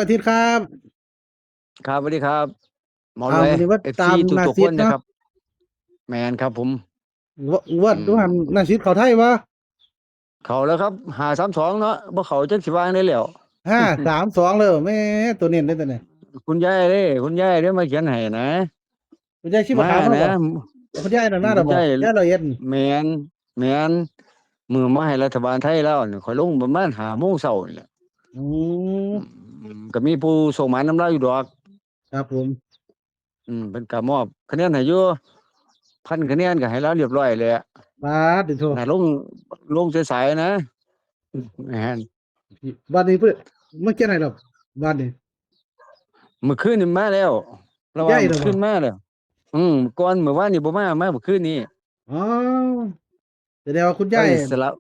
อาทิตย์ครับครับสวัสดีครับหมอรวยวันนี้ว่าเอฟตามซีทุกนาทุกซิดเนาะคนนะครับแมนครับผมว่าอืดูหันนามซิดเขาไทยวะเขาแล้วครับ5-3-2เนาะบ่เขาจักสิว่าจั่งใดแล้ว5-3-2เลยแม่ตัวเน้นเลยตัวเนี่ยคุณยายเด้มาเขียนให้นะคุณยายชีพมาขาวมานะบ่คุณยายนั่นมาแล้วบ่คุณยายยายละเอียดแมนแมนมือมาให้รัฐบาลไทยแล้วนี่ข่อยลงประมาณ5โมงเช้านี่แหละอืมก็มีผู้ส่งหมายนำเราอยู่ดอกครับผมเพิ่นก็มอบคะแนนให้อยู่1,000คะแนนก็ให้เราเรียบร้อยเลยอะบาดติโทน่ะลงสายๆนะแม่น วันนี้เพิ่นมาเขียนให้แล้ววันนี้มื้อคืนนี่มาแล้วระหว่างมื้อยายแล้วบ่คืนมาแล้วก่อนมื้อวานนี่บ่มามื้อคืนนี้อ๋อแสดงว่าคุณไปยายสลับ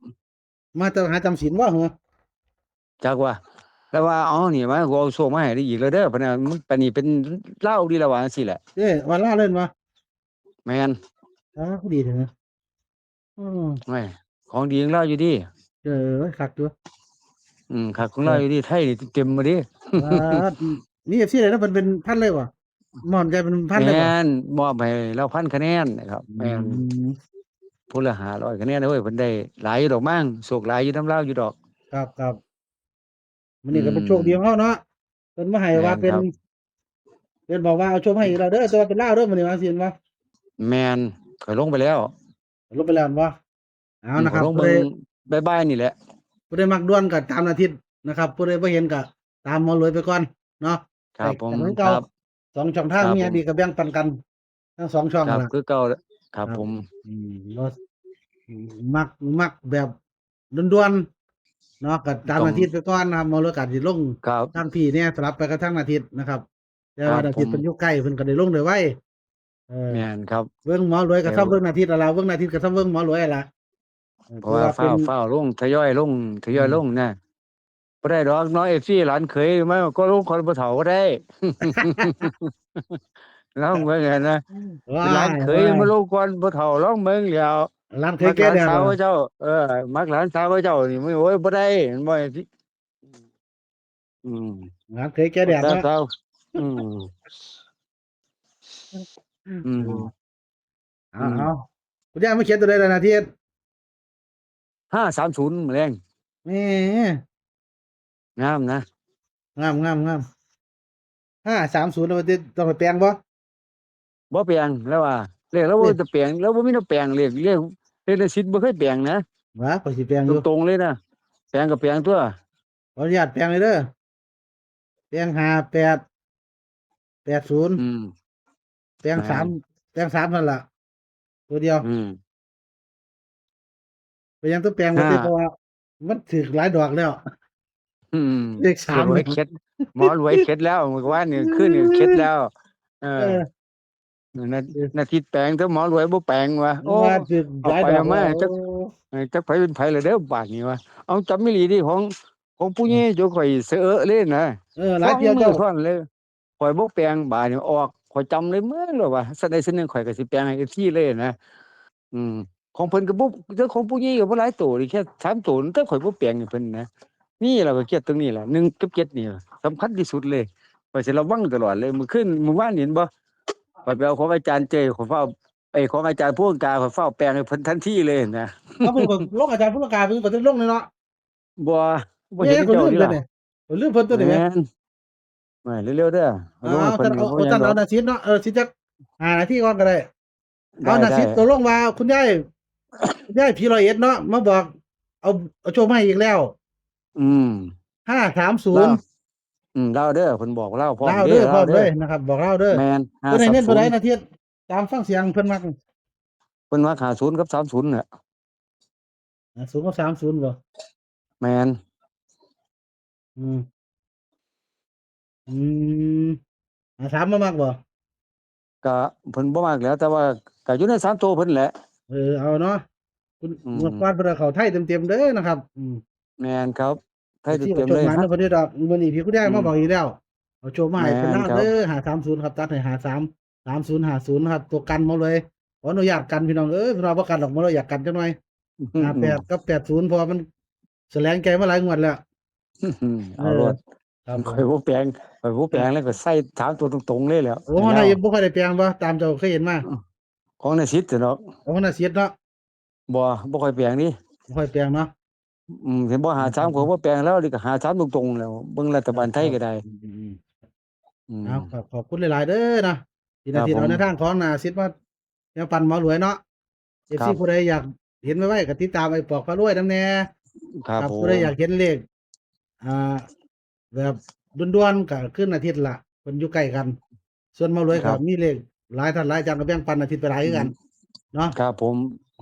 มาแต่หาจำศีลบ่เหรอจักว่าแล้วว่าอ๋อนี่มากูเอาโชคมาให้ได้อีกแล้วเด้อพะนะมึงปานนี้เป็นลาวดีแล้วว่าจังซี่แหละเด้วันลาเล่นบ่แม่นผู้ดีเถอะอือแหมของดีของลาวอยู่ติเออคักอยู่คักของเออลาวอยู่ติไทยนี่เต็มบ่ดิบาดนี่ FC เลยนะเพิ่นเป็นพันเลยบ่หม่อนใจเป็นพันแม่เลยบ่นมอบให้เรา1,000คะแนนนะครับอืแม่นม ผู้ละ500คะแนนเว้ยเพิ่นได้หลายอยู่ดอกมั้งโชคหลายอยู่นำลาวอยู่ดอกครับมื้ออืนี้ก็เป็นโชคดีของมเราเนาะเพิ่นมาให้ว่าเป็นแม่นครับเพิ่นบอกว่าเอาโชคมาให้อีกแล้วเด้อแต่ว่าเป็นลาวเด้อมื้อนี้ว่าจังซี่แม่นบ่แม่นข้อยลงไปแล้ว ลบไปแล้วแม่นบ่เอานะครับผู้ใดขอยลงเบิ่งบ่ายๆนี่แหละผู้ใดมักด่วนก็ตามอาทิตย์นะครับผู้ใดบ่เห็นก็ตามหมอรวยไปก่อนเนาะไปครับผมกันเหมือนเก่าครับ2ช่องทางครับมีอันดีก็ผมแบ่งปันกันทั้ง2ช่องครับนั่นล่ะคือเก่าแหละครับครับผมบ่อืมมักแบบด่วนๆเนาะก็ตามต้องอาทิตย์ไปก่อนนะครับหมอรวยก็สิลงครับทางพี่เนี่ยสลับไปกับทางอาทิตย์นะครับแต่ครับผมว่าอาทิตย์เพิ่นอยู่ใกล้เพิ่นก็ได้ลงได้ไวเออ แม่นครับเบิ่งหมอรวยก็แต่ซ้ำเบิ่งอาทิตย์ละล่ะเบิ่งอาทิตย์ก็ซ้ำเบิ่งหมอรวยนั่นล่ะเพราะว่าถือว่าเป็นฟ้าวลงทยอยลงทอืมยอยลงนะบ่ได้ดอกน้อย FC หลานเขยมาก็ลงคนบ่เฒ่าก็ได้ลองเบิ่งอะนะเป็นหลานเขยมาลงก่อนบ่เฒ่าลองเบิ่งแล้วร้านเคยมักหลานแก้แดดบ่สาวเขาเจ้ามักหลานสาวเขาเจ้านี่โอ้ยบ่ได้มันบ่สิอืมร้านเคยแก้แดดเนาะสาวอืมอือืมมเอาอืมๆคุณย่ามาเขียนตัวใดล่ะนาที530มื้อแลงแหมงามนะ งาม530เอาติต้องไปแปลงบ่บ่แปลงแล้วว่าเลขเราบ่เด้จะแปลงเราบ่มีแนวแปลงเลขในสิทธิ์บ่เคยแปลงนะว่าข้อยสิแปลงตอยู่รงๆเลยนะแปลงก็แปลงตัวขออนุญาตแปลงเลยเด้อแปลง5880อืมแปลงแม่น3แปลง3นั่นล่ะตัวเดียวอืมไปยังต้องแปลงบ่ห้าติเพราะว่ามันถูกหลายดอกแล้วอืมเลข3นี่หมอรวยเข็ดหมอรวยเข็ดแล้วเมื่อวานนี่คืนนี่เข็ดแล้วเออเออนาเออนาทิตย์แปลงแต่หมอรวยบ่แปลงว่ะโอ้ว่าถูกหลายเอาไปเอามาดอกแล้วโอ้จักไผเป็นไผล่ะเด้อบาดนี้ว่ะเอาจำอีหลีดิของผู้ใหญ่โจข่อยเสอะเลยนะหลายสองเที่ยวเจ้ามือท่อนเลย ข่อยบ่แปลงบาดนี้ออกข่อยจำเลยเหมือนเลยว่าสักใดสักหนึ่งข่อยก็สิแปลงให้ FC เลยนะอืมของเพิ่นก็บ่แต่ของผู้ใหญ่ก็บ่หลายโตนี่แค่3โตนแต่ข่อยบ่แปลงให้เพิ่นนะนี่ล่ะก็เครียดตรงนี้ล่ะ1กับ7นี่ล่ะสำคัญที่สุดเลยข้อยสิระวังตลอดเลยมื้อวานนี่เห็นบ่ข้อยไปเอาของอาจารย์เจข้อยฟ้าวของอาจารย์ผู้กาข้อยฟ้าวแปลงให้เพิ่นทันทีเลยนะ เอาเพิ่นก็ลงอาจารย์ผู้ประกาศเพิ่นก็ต้องลงเลยเนาะบ่บ่แม่เห็นคือก็เจ้าติล่ะลืมตัวนี่ก็ลืมเพิ่นตัวนี่แหมแม่นไม่เร็วๆเด้อเอาลงให้เพิ่นนี่บ่หยังท่านเอาดอกนาซิดเนาะสิจัก5นาทีก่อนก็ได้เอานาได้ซิดตกลงว่าคุณยายผีร้อยเอ็ดเนาะมาบอกเอาโชคมาให้อีกแล้วอืมเล่า530เล่าเด้อเพิ่นบอกเล่าพร้อมลาวเด้อพร้อมเล่าเด้อเลยนะครับบอกลาวเด้อแม่นเพิ่นให้เน้นตัวใด530นาทีตามฟังเสียงเพิ่นมักเพิ่นว่า50กับ30น่ะ0กับ30บ่แม่นอืมอืม53บ่มักบ่ก็เพิ่นบ่มักแหล้วแต่ว่าก็อยู่ใน3ตัวเพิ่นแหละเอาเนาะคุณอืงวดก่อนมเพิ่นเอาเข้าไทยเต็มๆเด้อนะครับแม่นครับไทยไอ้ที่เต็มๆเลยเอาโชคหมานครับำเพิ่นได้ดอกมื้อนี้พี่คุณยายอืมมาบอกอีกแล้วเอาโชคมาให้แม่เป็นลาวนครับเด้อ530ครับตัดให้53 3050นะครับตัวกันหมดเลยขออนุญาตกันพี่น้องเอ้ยพี่น้องบ่กันดอกบ่เราอยากกันจักหน่อย58กับ80เพราะว่ามันแสลงใจมาหลายงวดแล้วเออเอาโลด ครับผ ข่มอยบ่แปลงข่อยบ่แปลงแล้วก็ใส่สามตัวตรงๆเลยแหล้วโอ้ ให้ ของ เรา นายบ่ค่อยได้แปลงบ่ตามเจ้าเคยเห็นมา อือของนาซิดอะเนาะ ของนาเสียดเนาะ บ่ค่อยแปลงนี่ บ่ค่อยแปลงเนาะ เห็นบ่หา3ก็บ่แปลงแล้วนี่ก็หา3ตรงๆแล้วเบิ่งรัฐบาลไทยก็ได้ อืม อื เอา ม ขอบคุณหลาย ๆ เด้อนะที่ ครั นา บ ที ผ เอา ม ในทางของนาซิดมาแบ่งปันหมอรวยเนาะ ครั FC บ ผู้ใดอยากเห็นไว้ๆก็ติดตามไอ้ปอกพารวยนำแหน่ ครับผ ผู้ใด ม อยากเห็นเลขอ่า แบบด่วนๆก็คืนอาทิตย์ละเพิ่นอยู่ใกล้กัน ส่วนหมอรวย ค ก็ รับ มีเลขหลายท่านหลายอาจารย์ก็แบ่งปันอาทิตย์ไปหลายคือกัน เนาะ ครับผม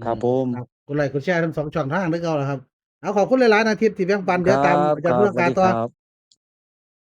ครับผม ครับกดไลค์กดแชร์ทั้ง2ช่องทางคือเก่าล่ะครับ เอาขอบคุณหลาย ๆ นาทิตย์ที่แบ่งปัน ค เดี๋ย รั วตาม บ อาจา ค รย์ รับ ผู้ ส รา วัส การ ดี ต่อ ครับ